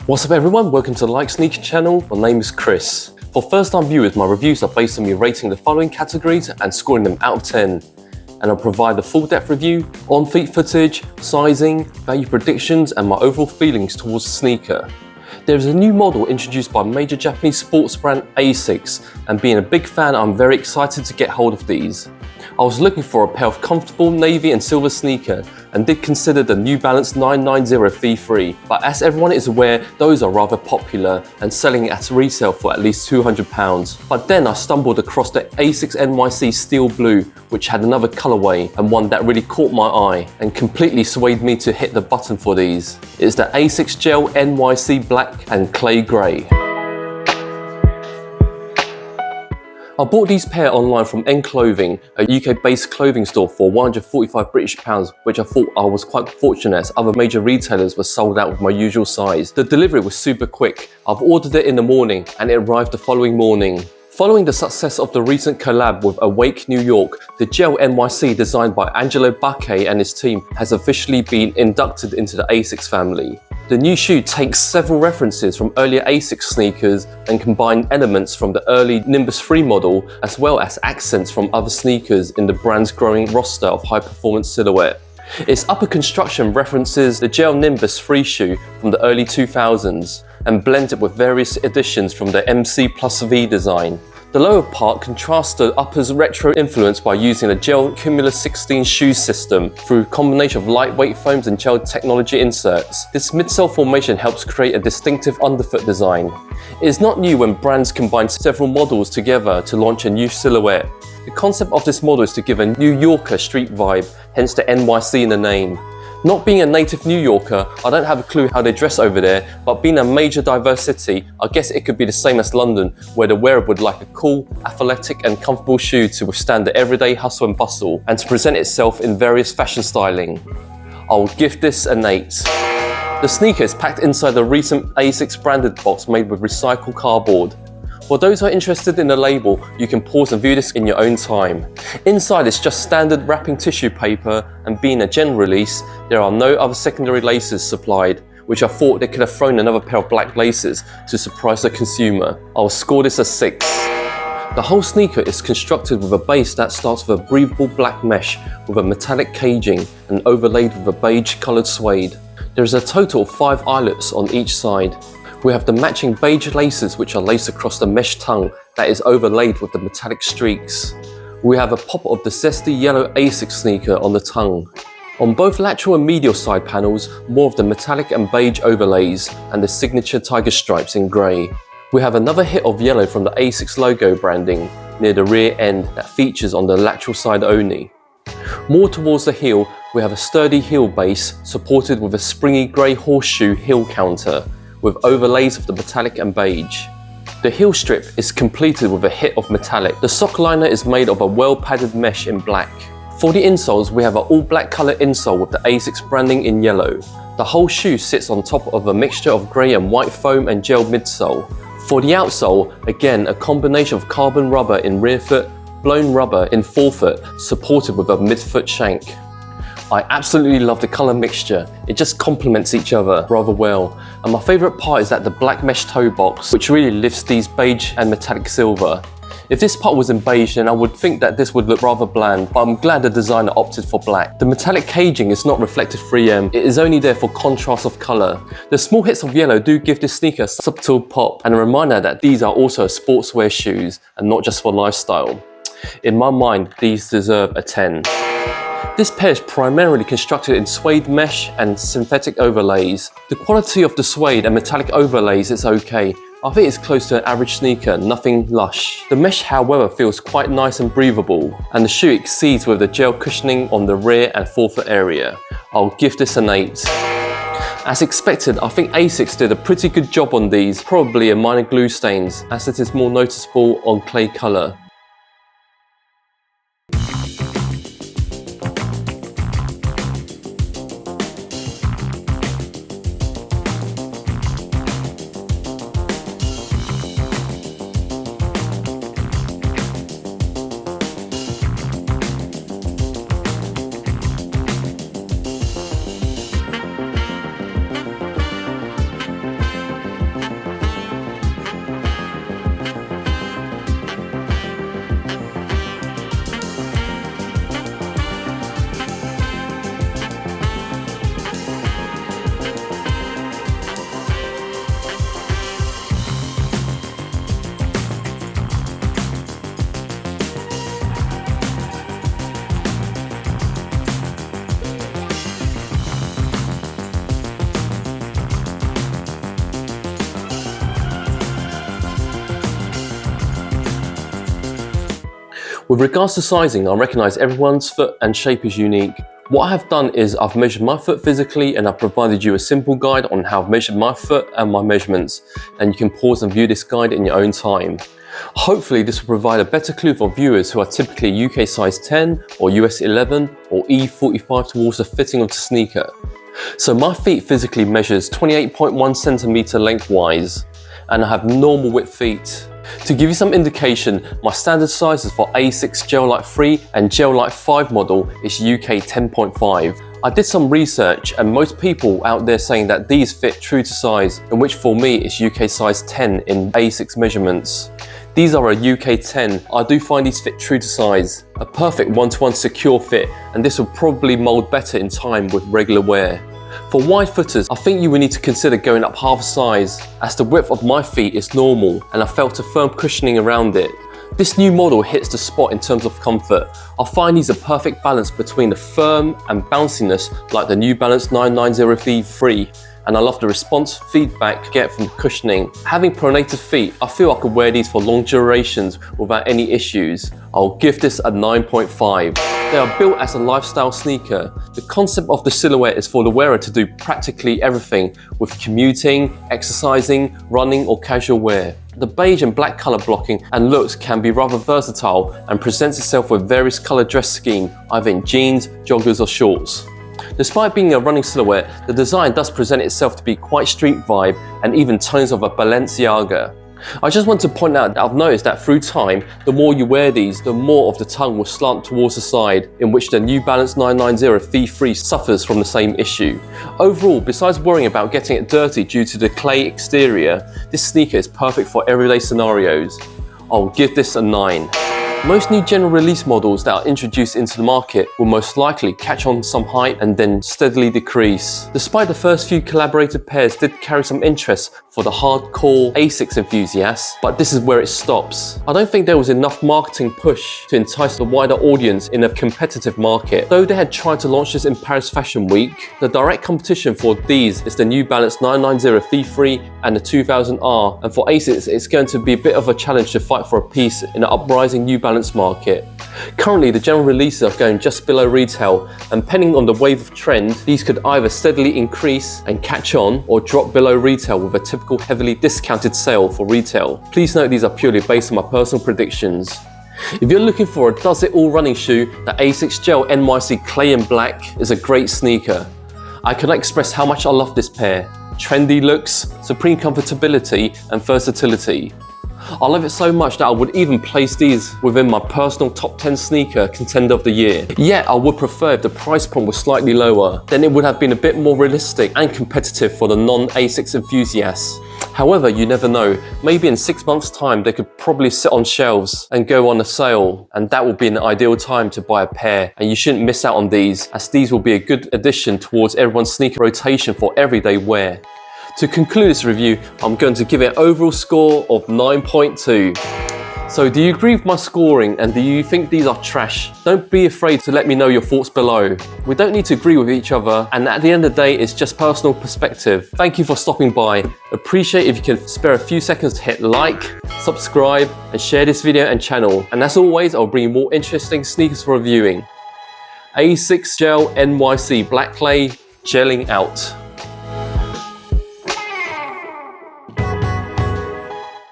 What's up everyone, welcome to the Like Sneaker channel. My name is Chris. For first time viewers, my reviews are based on me rating the following categories and scoring them out of 10. And I'll provide the full depth review, on-feet footage, sizing, value predictions and my overall feelings towards the sneaker. There is a new model introduced by major Japanese sports brand Asics, and being a big fan, I'm very excited to get hold of these. I was looking for a pair of comfortable navy and silver sneaker and did consider the New Balance 990 V3, but as everyone is aware, those are rather popular and selling at resale for at least £200. But then I stumbled across the Asics NYC Steel Blue, which had another colourway and one that really caught my eye and completely swayed me to hit the button for these. It's the Asics Gel-NYC Black and Clay Grey. I bought these pair online from N Clothing, a UK-based clothing store for £145, which I thought I was quite fortunate as other major retailers were sold out with my usual size. The delivery was super quick. I've ordered it in the morning and it arrived the following morning. Following the success of the recent collab with Awake New York, the Gel-NYC designed by Angelo Bacche and his team has officially been inducted into the Asics family. The new shoe takes several references from earlier Asics sneakers and combined elements from the early Nimbus 3 model, as well as accents from other sneakers in the brand's growing roster of high-performance silhouette. Its upper construction references the Gel Nimbus 3 shoe from the early 2000s and blends it with various additions from the MC Plus V design. The lower part contrasts the upper's retro influence by using the Gel Cumulus 16 shoe system through a combination of lightweight foams and gel technology inserts. This midsole formation helps create a distinctive underfoot design. It is not new when brands combine several models together to launch a new silhouette. The concept of this model is to give a New Yorker street vibe, hence the NYC in the name. Not being a native New Yorker, I don't have a clue how they dress over there, but being a major diverse city, I guess it could be the same as London, where the wearer would like a cool, athletic and comfortable shoe to withstand the everyday hustle and bustle and to present itself in various fashion styling. I will give this an 8. The sneaker is packed inside a recent Asics branded box made with recycled cardboard. For those who are interested in the label, you can pause and view this in your own time. Inside is just standard wrapping tissue paper, and being a gen release, there are no other secondary laces supplied, which I thought they could have thrown another pair of black laces to surprise the consumer. I'll score this a 6. The whole sneaker is constructed with a base that starts with a breathable black mesh with a metallic caging and overlaid with a beige coloured suede. There is a total of 5 eyelets on each side. We have the matching beige laces which are laced across the mesh tongue that is overlaid with the metallic streaks. We have a pop of the zesty yellow Asics sneaker on the tongue. On both lateral and medial side panels, more of the metallic and beige overlays and the signature tiger stripes in grey. We have another hit of yellow from the Asics logo branding near the rear end that features on the lateral side only. More towards the heel, we have a sturdy heel base supported with a springy grey horseshoe heel counter, with overlays of the metallic and beige. The heel strip is completed with a hit of metallic. The sock liner is made of a well-padded mesh in black. For the insoles, we have an all-black colour insole with the Asics branding in yellow. The whole shoe sits on top of a mixture of grey and white foam and gel midsole. For the outsole, again a combination of carbon rubber in rear foot, blown rubber in forefoot, supported with a midfoot shank. I absolutely love the colour mixture. It just complements each other rather well. And my favourite part is that the black mesh toe box, which really lifts these beige and metallic silver. If this part was in beige, then I would think that this would look rather bland, but I'm glad the designer opted for black. The metallic caging is not reflective 3M, it is only there for contrast of colour. The small hits of yellow do give this sneaker a subtle pop, and a reminder that these are also sportswear shoes and not just for lifestyle. In my mind, these deserve a 10. This pair is primarily constructed in suede mesh and synthetic overlays. The quality of the suede and metallic overlays is okay. I think it's close to an average sneaker, nothing lush. The mesh, however, feels quite nice and breathable, and the shoe exceeds with the gel cushioning on the rear and forefoot area. I'll give this an 8. As expected, I think Asics did a pretty good job on these, probably a minor glue stains, as it is more noticeable on clay colour. With regards to sizing, I recognise everyone's foot and shape is unique. What I have done is I've measured my foot physically and I've provided you a simple guide on how I've measured my foot and my measurements, and you can pause and view this guide in your own time. Hopefully this will provide a better clue for viewers who are typically UK size 10 or US 11 or E45 towards the fitting of the sneaker. So my feet physically measures 28.1 centimeter lengthwise, and I have normal width feet. To give you some indication, my standard sizes for Asics Gel-NYC 3 and Gel-NYC 5 model is UK 10.5. I did some research and most people out there saying that these fit true to size, in which for me is UK size 10 in Asics measurements. These are a UK 10. I do find these fit true to size. A perfect one-to-one secure fit, and this will probably mold better in time with regular wear. For wide footers, I think you will need to consider going up half a size, as the width of my feet is normal and I felt a firm cushioning around it. This new model hits the spot in terms of comfort. I find these a perfect balance between the firm and bounciness like the New Balance 990 V3, and I love the response feedback I get from the cushioning. Having pronated feet, I feel I could wear these for long durations without any issues. I'll give this a 9.5. They are built as a lifestyle sneaker. The concept of the silhouette is for the wearer to do practically everything with commuting, exercising, running or casual wear. The beige and black colour blocking and looks can be rather versatile and presents itself with various colour dress scheme, either in jeans, joggers or shorts. Despite being a running silhouette, the design does present itself to be quite street vibe and even tones of a Balenciaga. I just want to point out that I've noticed that through time, the more you wear these, the more of the tongue will slant towards the side, in which the New Balance 990 V3 suffers from the same issue. Overall, besides worrying about getting it dirty due to the clay exterior, this sneaker is perfect for everyday scenarios. I'll give this a 9. Most new general release models that are introduced into the market will most likely catch on some hype and then steadily decrease. Despite the first few collaborated pairs did carry some interest for the hardcore Asics enthusiasts, but this is where it stops. I don't think there was enough marketing push to entice the wider audience in a competitive market. Though they had tried to launch this in Paris Fashion Week, the direct competition for these is the New Balance 990 V3 and the 2000R, and for Asics it's going to be a bit of a challenge to fight for a piece in the uprising New Balance market. Currently the general releases are going just below retail, and depending on the wave of trend, these could either steadily increase and catch on or drop below retail with a typical heavily discounted sale for retail. Please note these are purely based on my personal predictions. If you're looking for a does-it-all running shoe, the Asics Gel-NYC Clay in Black is a great sneaker. I cannot express how much I love this pair. Trendy looks, supreme comfortability and versatility. I love it so much that I would even place these within my personal top 10 sneaker contender of the year. Yet I would prefer if the price point was slightly lower, then it would have been a bit more realistic and competitive for the non-Asics enthusiasts. However, you never know, maybe in 6 months time they could probably sit on shelves and go on a sale, and that would be an ideal time to buy a pair, and you shouldn't miss out on these, as these will be a good addition towards everyone's sneaker rotation for everyday wear. To conclude this review, I'm going to give it an overall score of 9.2. So do you agree with my scoring, and do you think these are trash? Don't be afraid to let me know your thoughts below. We don't need to agree with each other, and at the end of the day it's just personal perspective. Thank you for stopping by. Appreciate if you can spare a few seconds to hit like, subscribe and share this video and channel. And as always, I'll bring you more interesting sneakers for reviewing. Asics Gel-NYC Black Clay, gelling out.